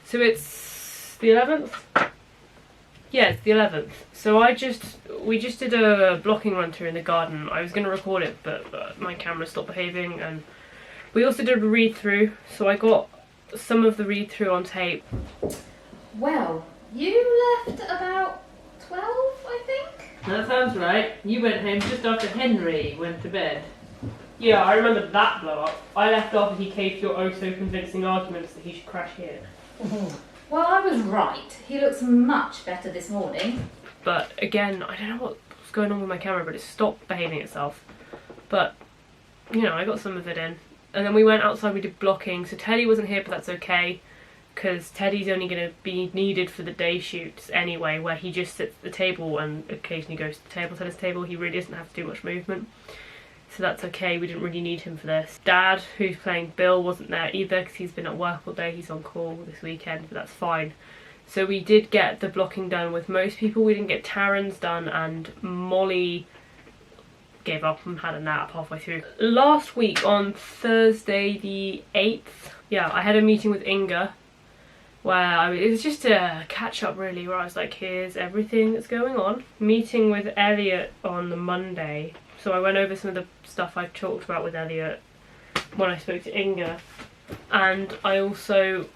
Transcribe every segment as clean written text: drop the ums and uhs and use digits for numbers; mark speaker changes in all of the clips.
Speaker 1: So it's the 11th? Yeah, it's the 11th. So we just did a blocking run through in the garden. I was going to record it, but my camera stopped behaving, and we also did a read through, so I got some of the read through on tape.
Speaker 2: Well, you left about 12, I think?
Speaker 1: That sounds right. You went home just after Henry went to bed. Yeah, I remember that blow up. I left after he caved your oh so convincing arguments that he should crash here.
Speaker 2: Well, I was right. He looks much better this morning.
Speaker 1: But again, I don't know what's going on with my camera, but it stopped behaving itself. But, you know, I got some of it in. And then we went outside, we did blocking. So Teddy wasn't here, but that's okay, because Teddy's only going to be needed for the day shoots anyway, where he just sits at the table and occasionally goes to the table tennis table. He really doesn't have to do much movement. So that's okay, we didn't really need him for this. Dad, who's playing Bill, wasn't there either because he's been at work all day. He's on call this weekend, but that's fine. So we did get the blocking done with most people. We didn't get Taryn's done, and Molly gave up and had a nap halfway through. Last week on Thursday the 8th, yeah, I had a meeting with Inga where it was just a catch up really, where I was like, here's everything that's going on. Meeting with Elliot on the Monday. So I went over some of the stuff I talked about with Elliot when I spoke to Inga, and I also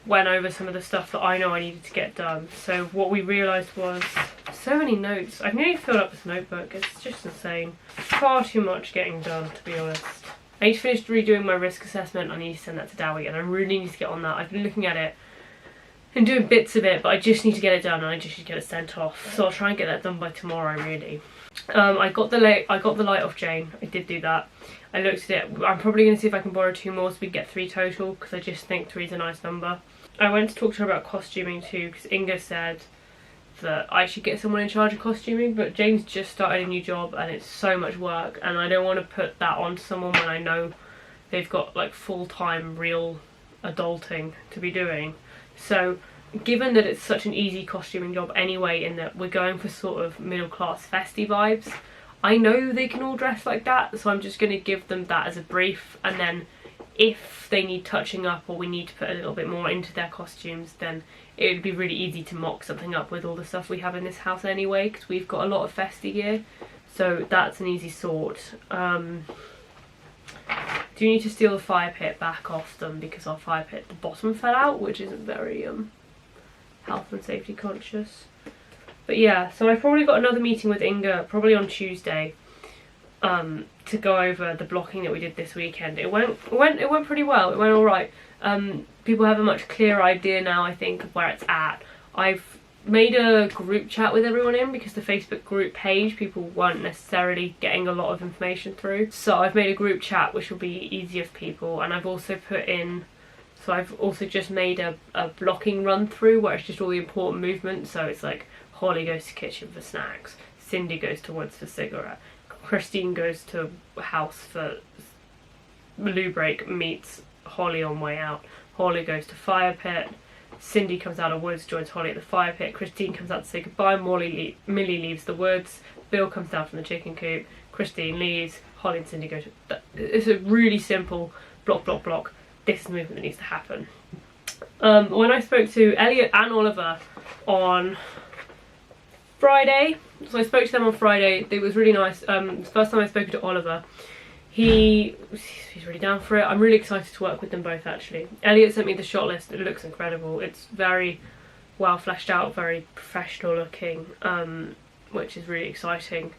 Speaker 1: went over some of the stuff that I know I needed to get done. So what we realised was so many notes. I've nearly filled up this notebook, it's just insane. Far too much getting done, to be honest. I need to finish redoing my risk assessment. I need to send that to Dowie, and I really need to get on that. I've been looking at it and doing bits of it, but I just need to get it done and I just need to get it sent off. So I'll try and get that done by tomorrow, really. I got the light off Jane. I did do that. I looked at it. I'm probably going to see if I can borrow 2 more so we can get 3 total, because I just think 3 is a nice number. I went to talk to her about costuming too, because Inga said that I should get someone in charge of costuming, but Jane's just started a new job and it's so much work, and I don't want to put that on someone when I know they've got like full-time real adulting to be doing. So given that it's such an easy costuming job anyway, in that we're going for sort of middle-class festy vibes, I know they can all dress like that, so I'm just going to give them that as a brief, and then if they need touching up or we need to put a little bit more into their costumes, then it would be really easy to mock something up with all the stuff we have in this house anyway, because we've got a lot of festy gear, so that's an easy sort. Do you need to steal the fire pit back off them, because our fire pit, the bottom fell out, which isn't very health and safety conscious. But yeah, so I've probably got another meeting with Inga probably on Tuesday to go over the blocking that we did this weekend. It went pretty well. It went all right. People have a much clearer idea now, I think, of where it's at. I've made a group chat with everyone in, because the Facebook group page, people weren't necessarily getting a lot of information through. So I've made a group chat which will be easier for people, and I've also put in, so I've also just made a blocking run through where it's just all the important movements. So it's like Holly goes to kitchen for snacks, Cindy goes to woods for cigarette, Christine goes to house for loo break, meets Holly on way out, Holly goes to fire pit, Cindy comes out of woods, joins Holly at the fire pit, Christine comes out to say goodbye, Millie leaves the woods, Bill comes down from the chicken coop, Christine leaves, Holly and Cindy go to... It's a really simple block, block, block. This is the movement that needs to happen. When I spoke to Elliot and Oliver on Friday, so I spoke to them on Friday, it was really nice. The first time I spoke to Oliver, he's really down for it. I'm really excited to work with them both, actually. Elliot sent me the shot list. It looks incredible. It's very well fleshed out, very professional looking, which is really exciting.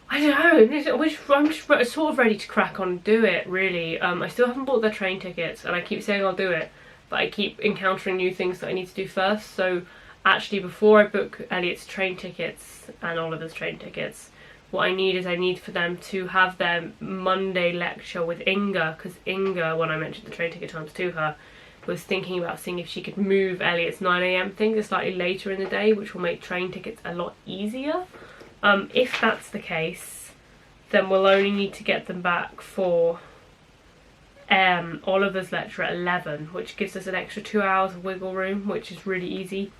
Speaker 1: I don't know, I'm just sort of ready to crack on and do it, really. I still haven't bought their train tickets, and I keep saying I'll do it, but I keep encountering new things that I need to do first. So actually, before I book Elliot's train tickets and Oliver's train tickets, what I need for them to have their Monday lecture with Inga, because Inga, when I mentioned the train ticket times to her, was thinking about seeing if she could move Elliot's 9 AM thing to slightly later in the day, which will make train tickets a lot easier. If that's the case, then we'll only need to get them back for Oliver's lecture at 11, which gives us an extra 2 hours of wiggle room, which is really easy.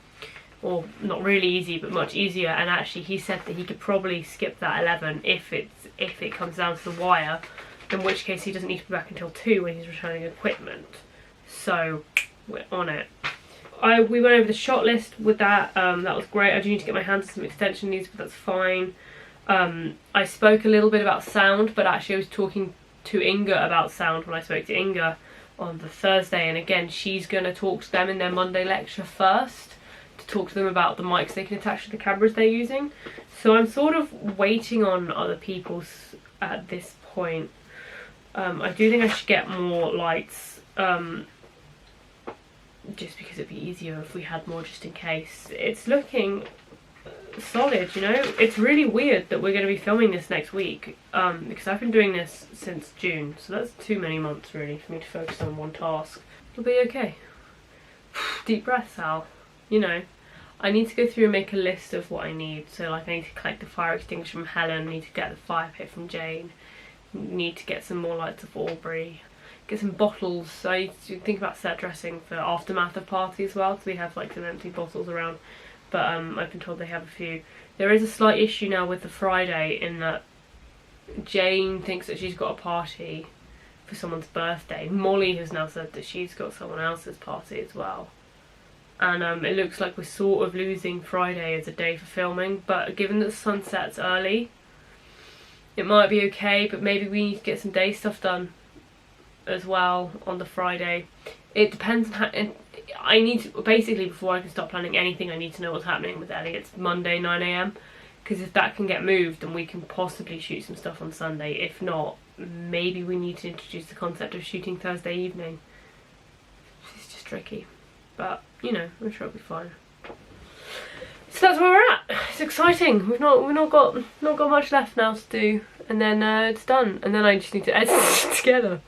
Speaker 1: Or not really easy, but much easier. And actually he said that he could probably skip that 11 if it comes down to the wire, in which case he doesn't need to be back until 2 when he's returning equipment. So we're on it. We went over the shot list with that. That was great. I do need to get my hands on some extension leads, but that's fine. I spoke a little bit about sound, but actually I was talking to Inga about sound when I spoke to Inga on the Thursday, and again she's going to talk to them in their Monday lecture first to talk to them about the mics they can attach to the cameras they're using. So I'm sort of waiting on other people's at this point. I do think I should get more lights, just because it'd be easier if we had more just in case. It's looking solid, you know. It's really weird that we're going to be filming this next week, because I've been doing this since June, so that's too many months really for me to focus on one task. It'll be okay. Deep breath, Sal. You know, I need to go through and make a list of what I need. So like I need to collect the fire extinguisher from Helen, need to get the fire pit from Jane, need to get some more lights of Aubrey, get some bottles. So I need to think about set dressing for aftermath of party as well, so we have like some empty bottles around. But I've been told they have a few. There is a slight issue now with the Friday in that Jane thinks that she's got a party for someone's birthday. Molly has now said that she's got someone else's party as well. And it looks like we're sort of losing Friday as a day for filming, but given that the sun sets early, it might be okay, but maybe we need to get some day stuff done as well on the Friday. It depends on how... I need to, basically, before I can start planning anything, I need to know what's happening with Ellie. It's Monday 9 AM, because if that can get moved, then we can possibly shoot some stuff on Sunday. If not, maybe we need to introduce the concept of shooting Thursday evening. It's just tricky, but you know, I'm sure it'll be fine. So that's where we're at. It's exciting. We've not got much left now to do, and then it's done, and then I just need to edit it together.